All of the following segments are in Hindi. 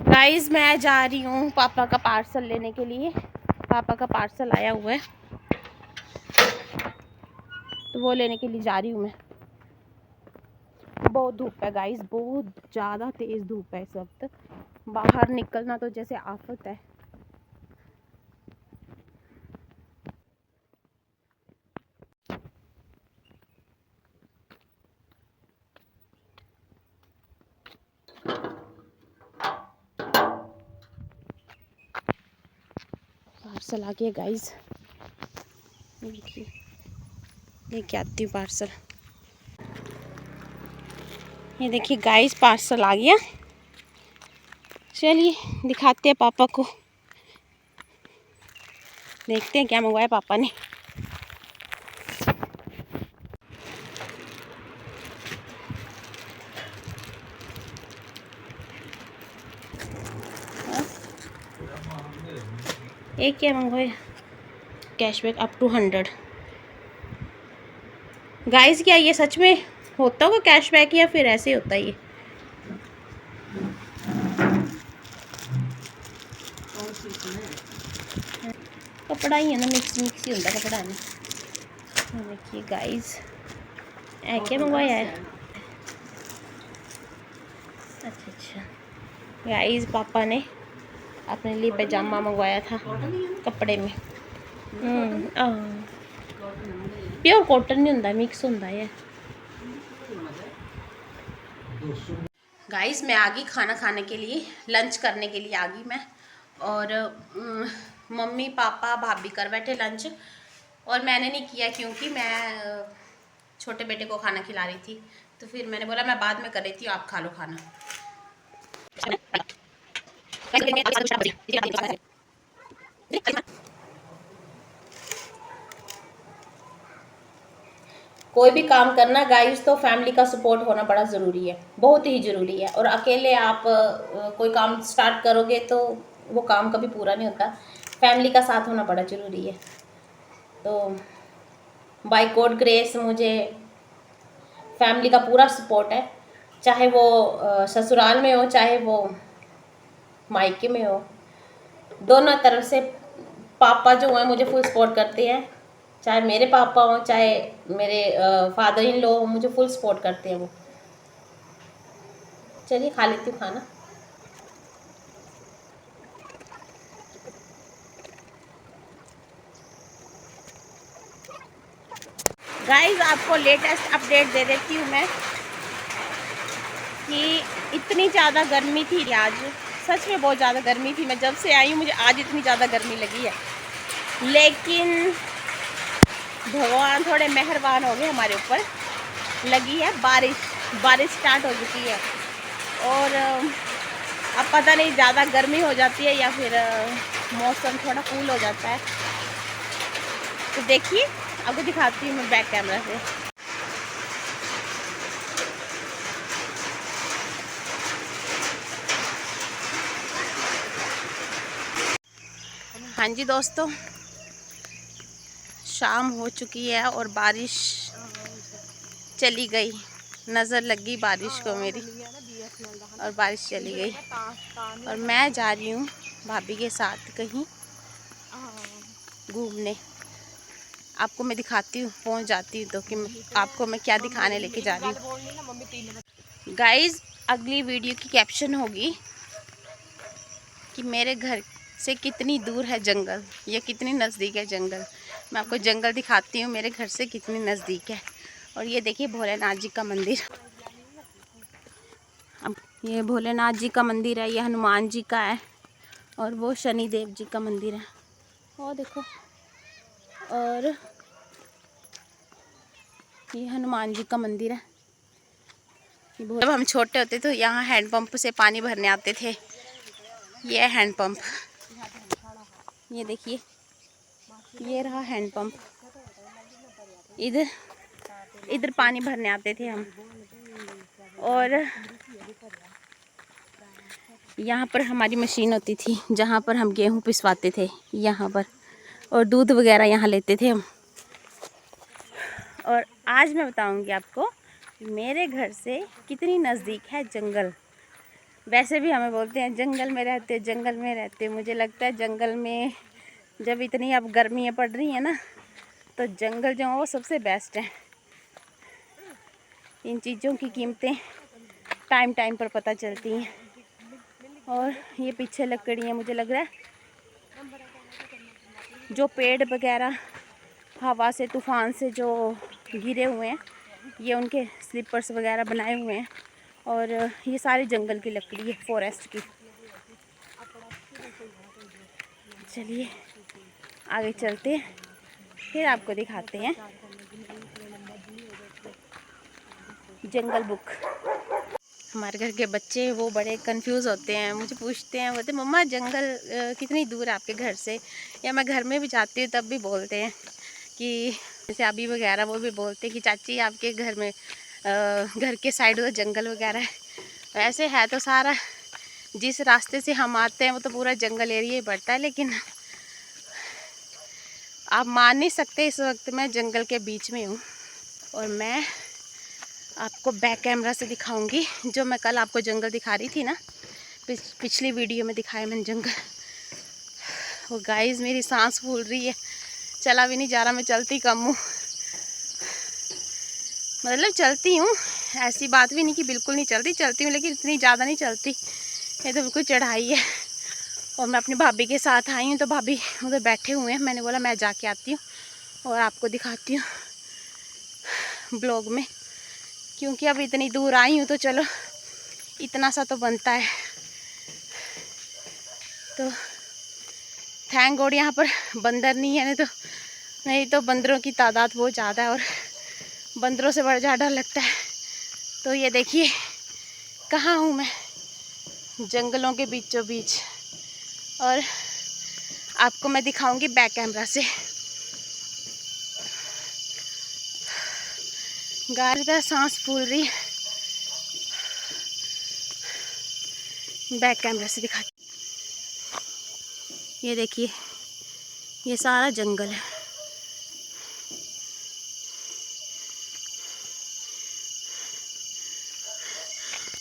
गाइस मैं जा रही हूँ पापा का पार्सल लेने के लिए। पापा का पार्सल आया हुआ है तो वो लेने के लिए जा रही हूँ मैं। बहुत धूप है गाइस, बहुत ज़्यादा तेज़ धूप है इस वक्त। बाहर निकलना तो जैसे आफत है। पार्सल आ गया गाइस, देखिए लेके आती हूँ पार्सल। ये देखिए गाइस पार्सल आ गया। चलिए दिखाते हैं पापा को, देखते हैं क्या मंगवाया पापा ने। एक क्या मंगवाया, कैशबैक अप टू 100। गाइस क्या ये सच में होता होगा कैशबैक या फिर ऐसे ही होता है ये? कपड़ा ही है ना, मिक्स मिक्स ही होता कपड़ा में। देखिए गाइस क्या मंगवाया है। अच्छा गाइस पापा ने अपने लिए पैजामा मंगवाया था कपड़े में। प्योर कॉटन नहीं होता, मिक्स होता है। गाइस मैं आ गई खाना खाने के लिए, लंच करने के लिए आ गई मैं। और मम्मी पापा भाभी कर बैठे लंच, और मैंने नहीं किया क्योंकि मैं छोटे बेटे को खाना खिला रही थी। तो फिर मैंने बोला मैं बाद में कर रही थी, आप खा लो खाना। कोई भी काम करना गाइस तो फैमिली का सपोर्ट होना बड़ा ज़रूरी है, बहुत ही ज़रूरी है। और अकेले आप कोई काम स्टार्ट करोगे तो वो काम कभी पूरा नहीं होता। फैमिली का साथ होना बड़ा ज़रूरी है। तो बाय गॉड ग्रेस मुझे फैमिली का पूरा सपोर्ट है, चाहे वो ससुराल में हो चाहे वो मायके में हो। दोनों तरफ से पापा जो हैं मुझे फुल सपोर्ट करते हैं, चाहे मेरे पापा हो चाहे मेरे फादर इन लॉ हो, मुझे फुल सपोर्ट करते हैं वो। चलिए खा लेती हूँ खाना। गाइस आपको लेटेस्ट अपडेट दे देती हूँ मैं कि इतनी ज़्यादा गर्मी थी आज, सच में बहुत ज़्यादा गर्मी थी। मैं जब से आई हूँ मुझे आज इतनी ज़्यादा गर्मी लगी है, लेकिन भगवान थोड़े मेहरबान हो गए हमारे ऊपर। लगी है बारिश, बारिश स्टार्ट हो चुकी है। और अब पता नहीं ज़्यादा गर्मी हो जाती है या फिर मौसम थोड़ा कूल हो जाता है। तो देखिए आपको दिखाती हूँ मैं बैक कैमरा से। हाँ जी दोस्तों, शाम हो चुकी है और बारिश चली गई। नज़र लग गई बारिश को मेरी, और बारिश चली गई। और मैं जा रही हूँ भाभी के साथ कहीं घूमने। आपको मैं दिखाती हूँ, पहुँच जाती हूँ तो कि आपको मैं क्या दिखाने लेके जा रही हूँ। गाइस अगली वीडियो की कैप्शन होगी कि मेरे घर से कितनी दूर है जंगल या कितनी नज़दीक है जंगल। मैं आपको जंगल दिखाती हूँ मेरे घर से कितनी नज़दीक है। और ये देखिए भोलेनाथ जी का मंदिर। अब ये भोलेनाथ जी का मंदिर है, ये हनुमान जी का है, और वो शनिदेव जी का मंदिर है। और देखो, और ये हनुमान जी का मंदिर है। जब हम छोटे होते तो यहाँ हैंडपंप से पानी भरने आते थे। ये हैंडपंप, ये देखिए ये रहा हैंडपंप। इधर इधर पानी भरने आते थे हम। और यहाँ पर हमारी मशीन होती थी जहाँ पर हम गेहूँ पिसवाते थे यहाँ पर, और दूध वगैरह यहाँ लेते थे हम। और आज मैं बताऊंगी आपको मेरे घर से कितनी नज़दीक है जंगल। वैसे भी हमें बोलते हैं जंगल में रहते, जंगल में रहते। मुझे लगता है जंगल में जब इतनी अब गर्मियाँ पड़ रही हैं ना, तो जंगल जो है वो सबसे बेस्ट है। इन चीज़ों की कीमतें टाइम टाइम पर पता चलती हैं। और ये पीछे लकड़ियाँ, मुझे लग रहा है जो पेड़ वगैरह हवा से, तूफ़ान से जो गिरे हुए हैं, ये उनके स्लीपर्स वगैरह बनाए हुए हैं। और ये सारी जंगल की लकड़ी है, फॉरेस्ट की। चलिए आगे चलते हैं, फिर आपको दिखाते हैं जंगल बुक। हमारे घर के बच्चे वो बड़े कंफ्यूज होते हैं, मुझे पूछते हैं, बोलते मम्मा जंगल कितनी दूर है आपके घर से। या मैं घर में भी जाती हूँ तब भी बोलते हैं कि जैसे अभी वगैरह वो भी बोलते हैं कि चाची आपके घर में घर के साइड तो जंगल वगैरह है। वैसे है तो सारा, जिस रास्ते से हम आते हैं वो तो पूरा जंगल एरिया ही पड़ता है, लेकिन आप मान नहीं सकते इस वक्त मैं जंगल के बीच में हूँ। और मैं आपको बैक कैमरा से दिखाऊंगी जो मैं कल आपको जंगल दिखा रही थी ना, पिछली वीडियो में दिखाया मैंने जंगल। वो गाइस मेरी सांस फूल रही है, चला भी नहीं जा रहा, मैं चलती कम हूँ। मतलब चलती हूँ, ऐसी बात भी नहीं कि बिल्कुल नहीं चलती, चलती हूँ लेकिन इतनी ज़्यादा नहीं चलती। ये तो बिल्कुल चढ़ाई है। और मैं अपनी भाभी के साथ आई हूँ, तो भाभी उधर बैठे हुए हैं। मैंने बोला मैं जाके आती हूँ और आपको दिखाती हूँ ब्लॉग में, क्योंकि अब इतनी दूर आई हूँ तो चलो इतना सा तो बनता है। तो थैंक गॉड यहाँ पर बंदर नहीं है, नहीं तो बंदरों की तादाद बहुत ज़्यादा है और बंदरों से बड़ा ज़्यादा लगता है। तो ये देखिए कहाँ हूँ मैं, जंगलों के बीचों बीच। और आपको मैं दिखाऊंगी बैक कैमरा से। गाड़ी का सांस फूल रही है, बैक कैमरा से दिखाती। ये देखिए ये सारा जंगल है।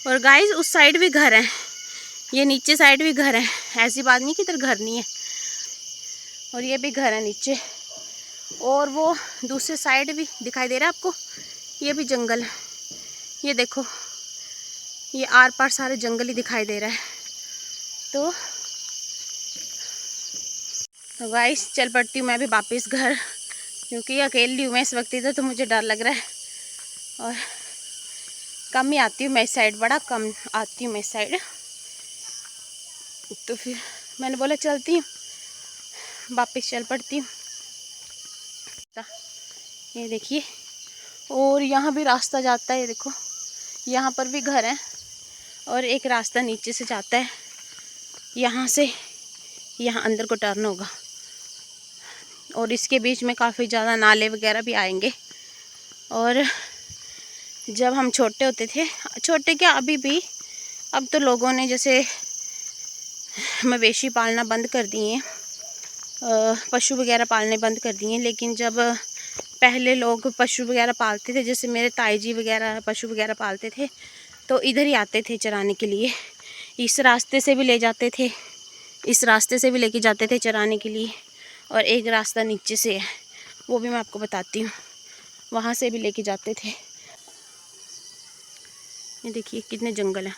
और गाइस उस साइड भी घर हैं, ये नीचे साइड भी घर है, ऐसी बात नहीं कि इधर घर नहीं है। और ये भी घर है नीचे, और वो दूसरे साइड भी दिखाई दे रहा है आपको, ये भी जंगल है। ये देखो ये आर पार सारे जंगल ही दिखाई दे रहा है। तो गाइस चल पड़ती हूँ मैं भी वापस घर, क्योंकि अकेली हूँ मैं इस वक्त इधर, तो मुझे डर लग रहा है। और कम ही आती हूँ मैं इस साइड, बड़ा कम आती हूँ मैं इस साइड। तो फिर मैंने बोला चलती हूँ, वापस चल पड़ती हूँ। ये देखिए, और यहाँ भी रास्ता जाता है, ये देखो यहाँ पर भी घर है और एक रास्ता नीचे से जाता है, यहाँ से यहाँ अंदर को टर्न होगा। और इसके बीच में काफ़ी ज़्यादा नाले वगैरह भी आएंगे। और जब हम छोटे होते थे, छोटे क्या अभी भी, अब तो लोगों ने जैसे मवेशी पालना बंद कर दिए हैं, पशु वगैरह पालने बंद कर दिए हैं। लेकिन जब पहले लोग पशु वगैरह पालते थे, जैसे मेरे ताई जी वगैरह पशु वगैरह पालते थे, तो इधर ही आते थे चराने के लिए। इस रास्ते से भी ले जाते थे, इस रास्ते से भी लेके जाते थे चराने के लिए। और एक रास्ता नीचे से है, वो भी मैं आपको बताती हूँ, वहाँ से भी लेके जाते थे। ये देखिए कितने जंगल हैं।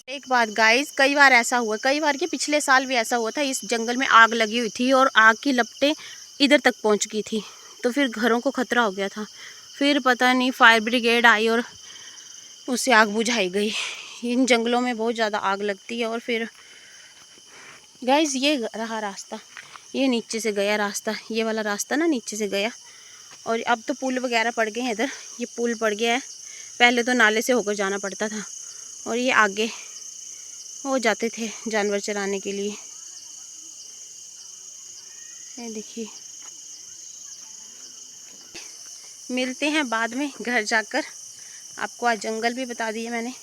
एक बात गाइस, कई बार ऐसा हुआ, कई बार के पिछले साल भी ऐसा हुआ था, इस जंगल में आग लगी हुई थी और आग की लपटें इधर तक पहुंच गई थी, तो फिर घरों को खतरा हो गया था। फिर पता नहीं फायर ब्रिगेड आई और उससे आग बुझाई गई। इन जंगलों में बहुत ज़्यादा आग लगती है। और फिर गाइस ये रहा रास्ता, ये नीचे से गया रास्ता, ये वाला रास्ता ना नीचे से गया। और अब तो पुल वगैरह पड़ गए हैं इधर, ये पुल पड़ गया है, पहले तो नाले से होकर जाना पड़ता था। और ये आगे वो जाते थे जानवर चराने के लिए। ये देखिए, मिलते हैं बाद में घर जाकर। आपको आज जंगल भी बता दिया मैंने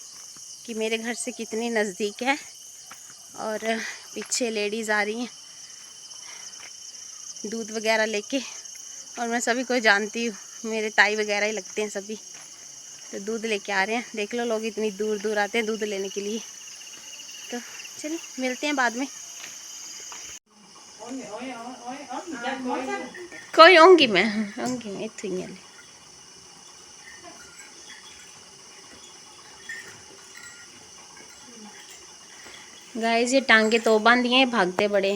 कि मेरे घर से कितनी नज़दीक है। और पीछे लेडीज़ आ रही हैं दूध वगैरह लेके, और मैं सभी को जानती हूँ, मेरे ताई वगैरह ही लगते हैं सभी। तो दूध लेके आ रहे हैं, देख लो लोग इतनी दूर दूर आते हैं दूध लेने के लिए। तो चलिए मिलते हैं बाद में। कोई आऊँगी मैं इतनी ही है। गाइस ये टांगे तो बांधिए, भागते बड़े।